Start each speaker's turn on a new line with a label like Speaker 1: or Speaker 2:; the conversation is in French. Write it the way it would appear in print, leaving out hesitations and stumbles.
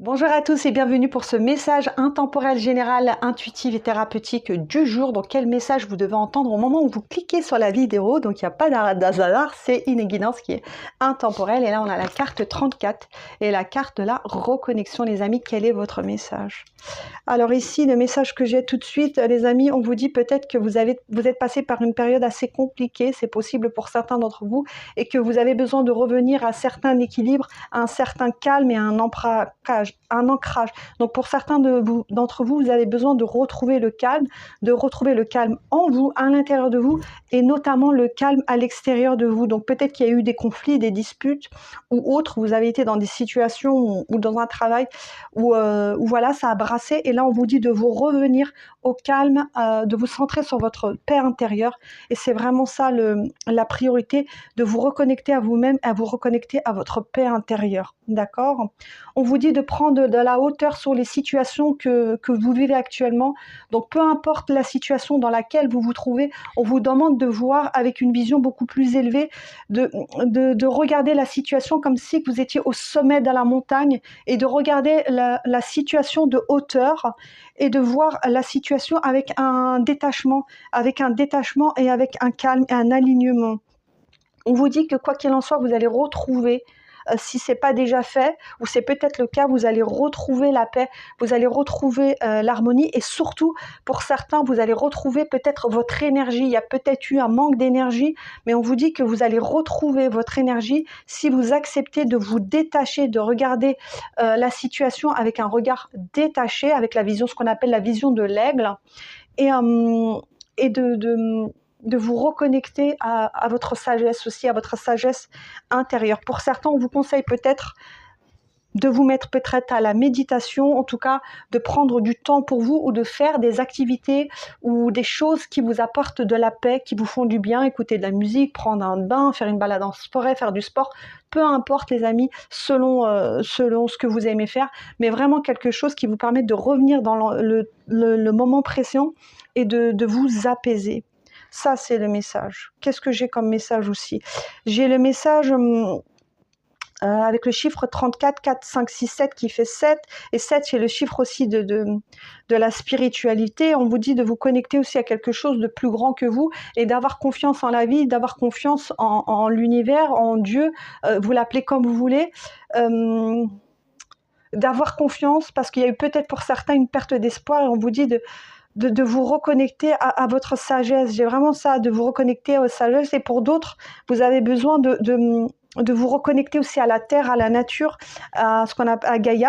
Speaker 1: Bonjour à tous et bienvenue pour ce message intemporel général, intuitif et thérapeutique du jour. Donc quel message vous devez entendre au moment où vous cliquez sur la vidéo. Donc il n'y a pas d'hasard, c'est une guidance qui est intemporelle. Et là on a la carte 34 et la carte de la reconnexion. Les amis, quel est votre message? Alors ici, le message que j'ai tout de suite, les amis, on vous dit peut-être que vous êtes passé par une période assez compliquée, c'est possible pour certains d'entre vous, et que vous avez besoin de revenir à un certain équilibre, à un certain calme et à un ancrage. Donc pour certains d'entre vous, vous avez besoin de retrouver le calme en vous, à l'intérieur de vous, et notamment le calme à l'extérieur de vous. Donc peut-être qu'il y a eu des conflits, des disputes ou autres, vous avez été dans des situations ou dans un travail où voilà, ça a brassé, et là on vous dit de vous revenir au calme, de vous centrer sur votre paix intérieure, et c'est vraiment ça la priorité, de vous reconnecter à vous-même, à vous reconnecter à votre paix intérieure, d'accord? On vous dit de prendre de la hauteur sur les situations que vous vivez actuellement, donc peu importe la situation dans laquelle vous vous trouvez, on vous demande de voir avec une vision beaucoup plus élevée, de regarder la situation comme si vous étiez au sommet de la montagne, et de regarder la situation de hauteur, et de voir la situation avec un détachement et avec un calme et un alignement. On vous dit que quoi qu'il en soit, vous allez retrouver, si ce n'est pas déjà fait, ou c'est peut-être le cas, vous allez retrouver la paix, vous allez retrouver l'harmonie, et surtout, pour certains, vous allez retrouver peut-être votre énergie. Il y a peut-être eu un manque d'énergie, mais on vous dit que vous allez retrouver votre énergie si vous acceptez de vous détacher, de regarder la situation avec un regard détaché, avec la vision, ce qu'on appelle la vision de l'aigle, et de vous reconnecter à votre sagesse aussi, à votre sagesse intérieure. Pour certains, on vous conseille peut-être de vous mettre peut-être à la méditation, en tout cas de prendre du temps pour vous, ou de faire des activités ou des choses qui vous apportent de la paix, qui vous font du bien, écouter de la musique, prendre un bain, faire une balade en forêt, faire du sport, peu importe les amis, selon ce que vous aimez faire, mais vraiment quelque chose qui vous permet de revenir dans le moment présent et de vous apaiser. Ça, c'est le message. Qu'est-ce que j'ai comme message aussi? J'ai le message avec le chiffre 34, 4, 5, 6, 7 qui fait 7. Et 7, c'est le chiffre aussi de la spiritualité. On vous dit de vous connecter aussi à quelque chose de plus grand que vous, et d'avoir confiance en la vie, d'avoir confiance en l'univers, en Dieu, vous l'appelez comme vous voulez. D'avoir confiance, parce qu'il y a eu peut-être pour certains une perte d'espoir, et on vous dit de vous reconnecter à votre sagesse. J'ai vraiment ça, de vous reconnecter à votre sagesse. Et pour d'autres, vous avez besoin de vous reconnecter aussi à la terre, à la nature, à ce qu'on appelle à Gaïa,